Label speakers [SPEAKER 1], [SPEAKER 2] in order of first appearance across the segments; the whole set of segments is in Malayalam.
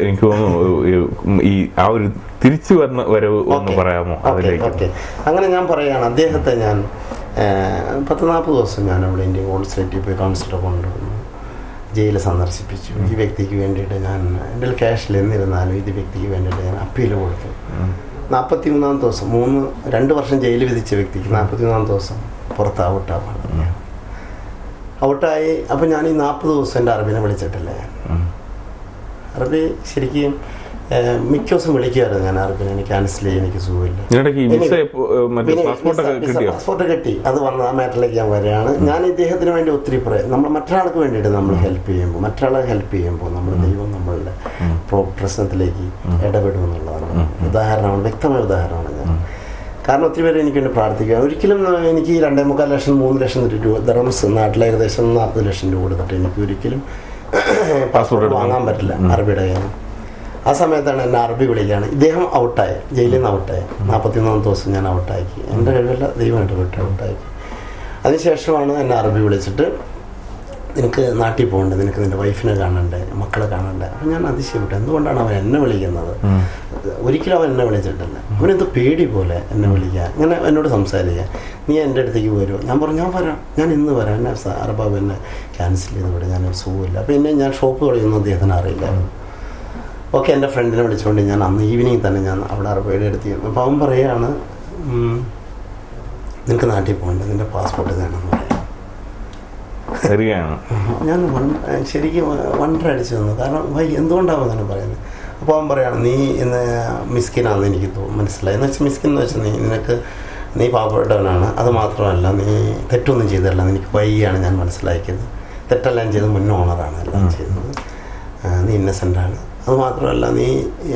[SPEAKER 1] എനിക്ക് തോന്നുന്നു ഈ ആ ഒരു തിരിച്ചു വരവ് ഒന്ന് പറയാമോ അതിലേക്ക്?
[SPEAKER 2] അങ്ങനെ ഞാൻ പറയുകയാണ്, അദ്ദേഹത്തെ ഞാൻ 40 ദിവസം ഞാൻ അവിടെ ഇന്ത്യൻ കോൺസുലേറ്റിൽ പോയി കൗൺസിലർ കൊണ്ടുവന്നു, ജയിലിൽ സന്ദർശിപ്പിച്ചു. ഈ വ്യക്തിക്ക് വേണ്ടിയിട്ട് ഞാൻ എൻ്റെ ക്യാഷിൽ എന്നിരുന്നാലും ഈ വ്യക്തിക്ക് വേണ്ടിയിട്ട് ഞാൻ അപ്പീൽ കൊടുത്തു. 43-ാം ദിവസം 2 വർഷം ജയിൽ വിധിച്ച വ്യക്തിക്ക് 43-ാം ദിവസം പുറത്ത് ഔട്ടായി. അപ്പോൾ ഞാൻ ഈ 40 ദിവസം എൻ്റെ അറബിനെ വിളിച്ചിട്ടില്ല. അറബി ശരിക്കും മിക്ക ദിവസം വിളിക്കുമായിരുന്നു ഞാൻ അറബിനെ. എനിക്ക് ക്യാൻസൽ ചെയ്യാൻ എനിക്ക് സുഖമില്ല. പാസ്പോർട്ട് കിട്ടി, അത് വന്ന ആ മാറ്ററിലേക്ക് ഞാൻ വരികയാണ്. ഞാൻ ഇദ്ദേഹത്തിന് വേണ്ടി ഒത്തിരി നമ്മൾ മറ്റൊരാൾക്ക് വേണ്ടിയിട്ട് നമ്മൾ ഹെൽപ്പ് ചെയ്യുമ്പോൾ, മറ്റൊരാളെ ഹെൽപ്പ് ചെയ്യുമ്പോൾ നമ്മുടെ ദൈവം നമ്മളുടെ പ്രശ്നത്തിലേക്ക് ഇടപെടുമെന്നുള്ളതാണ് ഉദാഹരണമാണ്, വ്യക്തമായ ഉദാഹരണമാണ് ഞാൻ. കാരണം ഒത്തിരി പേര് എനിക്ക് വേണ്ടി പ്രാർത്ഥിക്കുക. ഒരിക്കലും എനിക്ക് 2.25 ലക്ഷം 3 ലക്ഷം രൂപ ദർഹംസ്, നാട്ടിൽ ഏകദേശം 40 ലക്ഷം രൂപ കൊടുത്തിട്ട് എനിക്ക് ഒരിക്കലും പാസ്പോർട്ട് വാങ്ങാൻ പറ്റില്ല അറബിയുടെ കയ്യിൽ. ആ സമയത്താണ് എന്നെ അറബി വിളിക്കുകയാണ്. ഇദ്ദേഹം ഔട്ടായി, ജയിലിൽ നിന്ന് ഔട്ടായി. 43-ാം ദിവസം ഞാൻ ഔട്ടാക്കി. എൻ്റെ കഴിവല്ല, ദൈവം ഇടപെട്ട് ഔട്ടാക്കി. അതിനുശേഷമാണ് എന്നെ അറബി വിളിച്ചിട്ട്, നിനക്ക് നാട്ടിൽ പോകണ്ടേ, നിനക്ക് നിൻ്റെ വൈഫിനെ കാണണ്ടേ, മക്കളെ കാണണ്ടേ. അപ്പം ഞാൻ അതിശയപ്പെട്ടു, എന്തുകൊണ്ടാണ് അവൻ എന്നെ വിളിക്കുന്നത്? ഒരിക്കലും അവൻ എന്നെ വിളിച്ചിട്ടില്ല. അവനെന്തോ പേടി പോലെ എന്നെ വിളിക്കുക, ഇങ്ങനെ എന്നോട് സംസാരിക്കുക. നീ എൻ്റെ അടുത്തേക്ക് വരുമോ? ഞാൻ പറഞ്ഞു ഞാൻ വരാം, ഞാൻ ഇന്ന് വരാം. എന്നെ അറബാബ് എന്നെ ക്യാൻസൽ ചെയ്ത് വിടും, ഞാനൊരു സുഖമില്ല. അപ്പോൾ എന്നെ ഞാൻ ഷോപ്പ് തുടങ്ങുന്നു അദ്ദേഹത്തിന് അറിയില്ലായിരുന്നു. ഓക്കെ, എൻ്റെ ഫ്രണ്ടിനെ വിളിച്ചുകൊണ്ട് ഞാൻ അന്ന് ഈവനിങ് തന്നെ ഞാൻ അവിടെ അറബയുടെ അടുത്ത് ചെയ്യുന്നു. അപ്പോൾ അവൻ പറയുകയാണ്, നിനക്ക് നാട്ടിൽ പോകണ്ടേ, നിൻ്റെ പാസ്പോർട്ട് വേണമെന്ന് പറയാം. ഞാൻ ശരിക്കും വണ്ടർ അടിച്ചു തന്നു. കാരണം എന്തുകൊണ്ടാവും അങ്ങനെ പറയുന്നത്? അപ്പോൾ അവൻ പറയുകയാണ്, നീ ഇന്ന് മിസ്കിനാണെന്ന് എനിക്ക് മനസ്സിലായി. എന്ന് വെച്ചാൽ മിസ്കിൻ എന്ന് വെച്ചാൽ നീ പാവപ്പെട്ടവനാണ്. അത് മാത്രമല്ല, നീ തെറ്റൊന്നും ചെയ്തതല്ല, എനിക്ക് വൈകിയാണ് ഞാൻ മനസ്സിലാക്കിയത്. തെറ്റെല്ലാം ചെയ്ത് മുൻ ഓണറാണ് എല്ലാം ചെയ്തത്. നീ ഇന്നസെൻ്റാണ്. അതുമാത്രമല്ല, നീ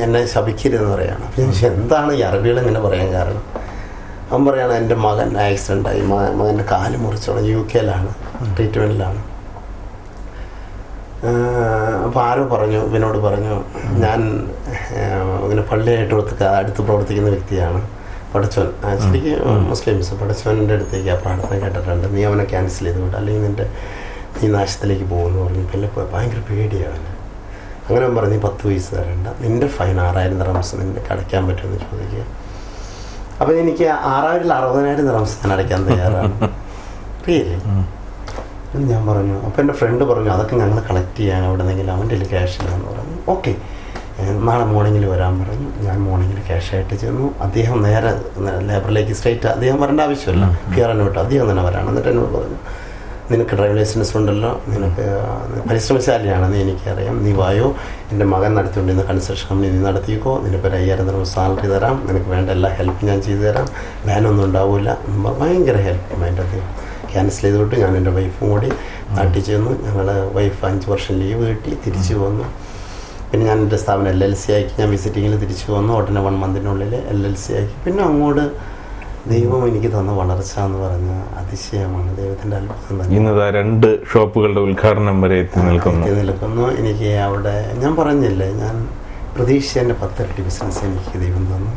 [SPEAKER 2] എന്നെ ശപിക്കരുതെന്ന് പറയുകയാണ്. അപ്പോൾ ഞാൻ എന്താണ് ഈ അറബികൾ ഇങ്ങനെ പറയാൻ കാരണം? അവൻ പറയുകയാണ്, എൻ്റെ മകൻ ആക്സിഡൻ്റായി, മകൻ്റെ കാല് മുറിച്ചോളം UK-ലാണ് ട്രീറ്റ്മെൻറ്റിലാണ്. അപ്പോൾ ആരോ പറഞ്ഞു, ഇവനോട് പറഞ്ഞു, ഞാൻ ഇങ്ങനെ പള്ളിയായിട്ട് അടുത്ത് പ്രവർത്തിക്കുന്ന വ്യക്തിയാണ്, പഠിച്ചവൻ ശരിക്കും മുസ്ലിംസ്, പഠിച്ചവൻ്റെ അടുത്തേക്ക് ആ പ്രാർത്ഥന കേട്ടിട്ടുണ്ട്, നീ അവനെ ക്യാൻസൽ ചെയ്ത് വിടും, അല്ലെങ്കിൽ നീ നാശത്തിലേക്ക് പോകുമെന്ന് പറഞ്ഞു. പിന്നെ ഭയങ്കര പേടിയാണ്. അങ്ങനെ അവൻ പറഞ്ഞു, നീ 10 പൈസ തരണ്ട, നിൻ്റെ ഫൈൻ 6000 ദിർഹംസ് നിനക്ക് അടയ്ക്കാൻ പറ്റുമെന്ന് ചോദിക്കുക. അപ്പം എനിക്ക് 6000 ദിർഹംസ് ഞാൻ അടയ്ക്കാൻ തയ്യാറാണ്. റിയലി എന്ന് ഞാൻ പറഞ്ഞു. അപ്പോൾ എൻ്റെ ഫ്രണ്ട് പറഞ്ഞു, അതൊക്കെ ഞങ്ങൾ കളക്ട് ചെയ്യാൻ എവിടെ നിന്നെങ്കിലും അവൻ്റെ കയ്യിൽ ക്യാഷ് ഇല്ലാന്ന് പറഞ്ഞു. ഓക്കെ, നാളെ മോർണിംഗിൽ വരാൻ പറഞ്ഞു. ഞാൻ മോർണിംഗിൽ ക്യാഷായിട്ട് ചെന്നു. അദ്ദേഹം നേരെ ലേബറിലേക്ക് സ്ട്രേറ്റ്, അദ്ദേഹം വരേണ്ട ആവശ്യമില്ല, പിയറിനെ വിട്ടു, അദ്ദേഹം തന്നെ വരാണ്. എന്നിട്ട് എന്നോട് പറഞ്ഞു, നിനക്ക് ഡ്രൈവിംഗ് ലൈസൻസ് ഉണ്ടല്ലോ, നിനക്ക് പരിശ്രമശാലിയാണ്, നീ എനിക്കറിയാം, നീ വായോ, എൻ്റെ മകൻ നടത്തിക്കൊണ്ടിരുന്ന കൺസ്ട്രക്ഷൻ കമ്പനി നീ നടത്തിക്കോ, നിനക്കൊരു 5000 ദിർഹം സാലറി തരാം, നിനക്ക് വേണ്ട എല്ലാ ഹെൽപ്പും ഞാൻ ചെയ്തു തരാം, ബാനൊന്നും ഉണ്ടാവില്ല. ഭയങ്കര ഹെൽപ്പ് അതിൻ്റെ അദ്ദേഹം ക്യാൻസൽ ചെയ്ത് വിട്ടു. ഞാൻ എൻ്റെ വൈഫും കൂടി നാട്ടിൽ ചെന്നു. ഞങ്ങൾ വൈഫ് 5 വർഷം ലീവ് കിട്ടി, തിരിച്ചു വന്നു. പിന്നെ ഞാൻ എൻ്റെ സ്ഥാപനം LLC ആക്കി. ഞാൻ വിസിറ്റിങ്ങിൽ തിരിച്ചു വന്നു. ഉടനെ 1 മന്തിനുള്ളിൽ LLC ആക്കി. പിന്നെ അങ്ങോട്ട് ദൈവം എനിക്ക് തന്ന വളർച്ച എന്ന് പറഞ്ഞ അതിശയമാണ്, ദൈവത്തിൻ്റെ അത്ഭുതം തന്നെ.
[SPEAKER 1] ഇന്ന് 2 ഷോപ്പുകളുടെ ഉദ്ഘാടനം വരെ എത്തി നിൽക്കുന്നു.
[SPEAKER 2] എനിക്ക് അവിടെ ഞാൻ പറഞ്ഞില്ലേ, ഞാൻ പ്രതീക്ഷിച്ച എൻ്റെ 10 ഇരട്ടി ബിസിനസ് എനിക്ക് ദൈവം തന്നു.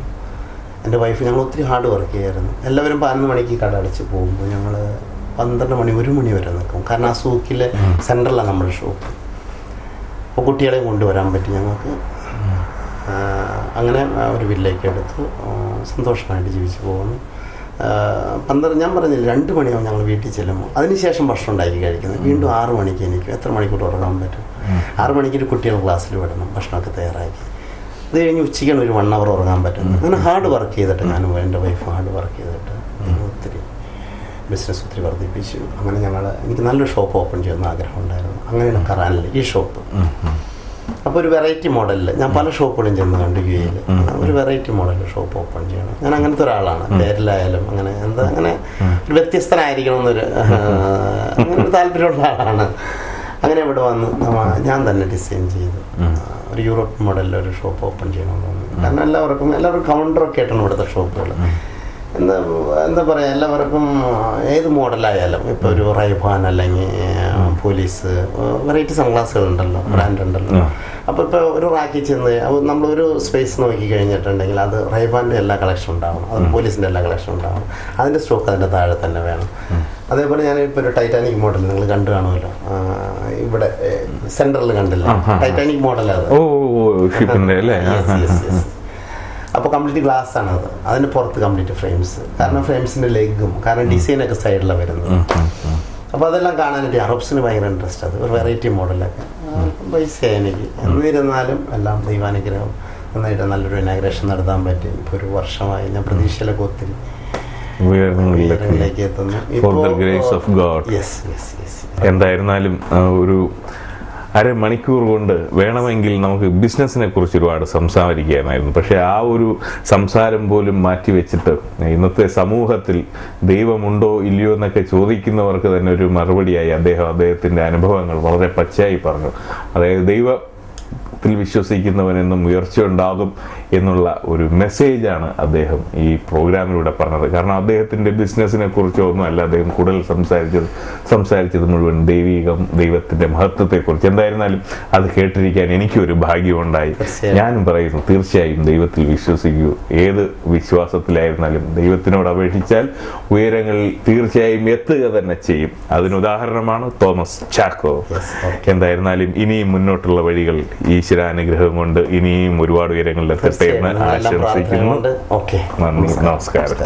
[SPEAKER 2] എൻ്റെ വൈഫ്, ഞങ്ങൾ ഒത്തിരി ഹാർഡ് വർക്ക് ചെയ്യായിരുന്നു. എല്ലാവരും 11 മണിക്ക് കട അടച്ച് പോകുമ്പോൾ ഞങ്ങൾ 12 മണി 1 മണി വരെ നിൽക്കും. കാരണം ആ സൂക്കിലെ സെൻറ്ററിലാണ് നമ്മുടെ ഷോപ്പ്. അപ്പോൾ കുട്ടികളെയും കൊണ്ടുവരാൻ പറ്റി ഞങ്ങൾക്ക്. അങ്ങനെ ഒരു വില്ലേക്ക് എടുത്തു, സന്തോഷമായിട്ട് ജീവിച്ചു പോകുന്നു. 12 ഞാൻ പറഞ്ഞില്ല, 2 മണിയാവും ഞങ്ങൾ വീട്ടിൽ ചെല്ലുമ്പോൾ. അതിനുശേഷം ഭക്ഷണം ഉണ്ടാക്കി കഴിക്കുന്നത്. വീണ്ടും 6 മണിക്ക് എനിക്ക് എത്ര മണിക്കൂർ ഉറങ്ങാൻ പറ്റും? 6 മണിക്ക് കുട്ടികൾ ക്ലാസ്സിൽ വിടണം, ഭക്ഷണമൊക്കെ തയ്യാറാക്കി. അത് കഴിഞ്ഞ് ഉച്ചയ്ക്കാണ് ഒരു 1 അവർ ഉറങ്ങാൻ പറ്റുന്നത്. അങ്ങനെ ഹാർഡ് വർക്ക് ചെയ്തിട്ട് ഞാനും എൻ്റെ വൈഫ് ഹാർഡ് വർക്ക് ചെയ്തിട്ട് ഒത്തിരി ബിസിനസ് ഒത്തിരി വർദ്ധിപ്പിച്ചു. അങ്ങനെ എനിക്ക് നല്ലൊരു ഷോപ്പ് ഓപ്പൺ ചെയ്യുന്ന ആഗ്രഹം ഉണ്ടായിരുന്നു. അങ്ങനെയാണ് കറാനിൽ ഈ ഷോപ്പ്. അപ്പോൾ ഒരു വെറൈറ്റി മോഡലിൽ ഞാൻ പല ഷോപ്പുകളും ചെന്ന് കണ്ടു UAE-യിൽ. ഒരു വെറൈറ്റി മോഡലിൽ ഷോപ്പ് ഓപ്പൺ ചെയ്യണം. ഞാൻ അങ്ങനത്തെ ഒരാളാണ്. പേരിലായാലും അങ്ങനെ ഒരു വ്യത്യസ്തനായിരിക്കണമെന്നൊരു അങ്ങനെ താല്പര്യമുള്ള ആളാണ്. അങ്ങനെ ഇവിടെ വന്ന് ഞാൻ തന്നെ ഡിസൈൻ ചെയ്തു ഒരു യൂറോപ്യൻ മോഡലിൽ ഒരു ഷോപ്പ് ഓപ്പൺ ചെയ്യണമെന്ന് തോന്നി. കാരണം എല്ലാവർക്കും കൗണ്ടറൊക്കെ ആയിട്ടാണ് ഇവിടുത്തെ ഷോപ്പുകൾ. എന്താ പറയുക, എല്ലാവർക്കും ഏത് മോഡലായാലും, ഇപ്പോൾ ഒരു റൈബാൻ അല്ലെങ്കിൽ പോലീസ് വെറൈറ്റി സൺഗ്ലാസുകളുണ്ടല്ലോ, ബ്രാൻഡ് ഉണ്ടല്ലോ. അപ്പോൾ ഇപ്പോൾ ഒരു റാക്കിൽ ചെന്ന് നമ്മളൊരു സ്പേസ് നോക്കി കഴിഞ്ഞിട്ടുണ്ടെങ്കിൽ അത് റൈബാൻ്റെ എല്ലാ കളക്ഷനും ഉണ്ടാവണം, അത് പോലീസിൻ്റെ എല്ലാ കളക്ഷനും ഉണ്ടാവണം. അതിൻ്റെ സ്റ്റോക്ക് അതിൻ്റെ താഴെ തന്നെ വേണം. അതേപോലെ ഞാൻ ഇപ്പോൾ ഒരു ടൈറ്റാനിക് മോഡൽ നിങ്ങൾ കണ്ടു കാണുമല്ലോ, ഇവിടെ സെൻട്രൽ കണ്ടില്ല, ടൈറ്റാനിക് മോഡലാണ്. അപ്പോൾ കംപ്ലീറ്റ് ഗ്ലാസ് ആണ് അത്, അതിന് പുറത്ത് കംപ്ലീറ്റ് ഫ്രെയിംസ്. കാരണം ഫ്രെയിംസിന്റെ ലെഗും, കാരണം ഡിസൈനൊക്കെ സൈഡിലാണ് വരുന്നത്. അപ്പോൾ അതെല്ലാം കാണാനായിട്ട് അറബ്സിന് ഭയങ്കര ഇൻട്രസ്റ്റ്. അത് ഒരു വെറൈറ്റി മോഡലൊക്കെ പൈസയായി എനിക്ക്. എന്നിരുന്നാലും എല്ലാം ദൈവാനുഗ്രഹം നന്നായിട്ട് നല്ലൊരു ഇനാഗ്രേഷൻ നടത്താൻ പറ്റി. ഇപ്പോൾ ഒരു വർഷമായി ഞാൻ പ്രതീക്ഷയിലൊക്കെ ഒത്തിരി ഉയരങ്ങളിലേക്ക് എത്തുന്നു.
[SPEAKER 1] എന്തായിരുന്നാലും ഒരു അരമണിക്കൂർ കൊണ്ട് വേണമെങ്കിൽ നമുക്ക് ബിസിനസ്സിനെ കുറിച്ച് ഒരുപാട് സംസാരിക്കാമായിരുന്നു. പക്ഷെ ആ ഒരു സംസാരം പോലും മാറ്റിവെച്ചിട്ട് ഇന്നത്തെ സമൂഹത്തിൽ ദൈവമുണ്ടോ ഇല്ലയോ എന്നൊക്കെ ചോദിക്കുന്നവർക്ക് തന്നെ ഒരു മറുപടിയായി അദ്ദേഹത്തിന്റെ അനുഭവങ്ങൾ വളരെ പച്ചയായി പറഞ്ഞു. അതായത് ദൈവത്തിൽ വിശ്വസിക്കുന്നവനെന്നും ഉയർച്ചയുണ്ടാകും എന്നുള്ള ഒരു മെസ്സേജാണ് അദ്ദേഹം ഈ പ്രോഗ്രാമിലൂടെ പറഞ്ഞത്. കാരണം അദ്ദേഹത്തിന്റെ ബിസിനസ്സിനെ കുറിച്ചോ ഒന്നും അല്ല അദ്ദേഹം കൂടുതൽ സംസാരിച്ചത് മുഴുവൻ ദൈവത്തിന്റെ മഹത്വത്തെക്കുറിച്ച്. എന്തായിരുന്നാലും അത് കേട്ടിരിക്കാൻ എനിക്കൊരു ഭാഗ്യമുണ്ടായി. ഞാനും പറയുന്നു, തീർച്ചയായും ദൈവത്തിൽ വിശ്വസിക്കൂ. ഏത് വിശ്വാസത്തിലായിരുന്നാലും ദൈവത്തിനോട് അപേക്ഷിച്ചാൽ ഉയരങ്ങളിൽ തീർച്ചയായും എത്തുക തന്നെ ചെയ്യും. അതിനുദാഹരണമാണ് തോമസ് ചാക്കോ. എന്തായിരുന്നാലും ഇനിയും മുന്നോട്ടുള്ള വഴികൾ ഈശ്വരാനുഗ്രഹം കൊണ്ട് ഇനിയും ഒരുപാട് ഉയരങ്ങളിലെത്തട്ടെ എന്ന് ആശംസിക്കുന്നു. നന്ദി, നമസ്കാരം.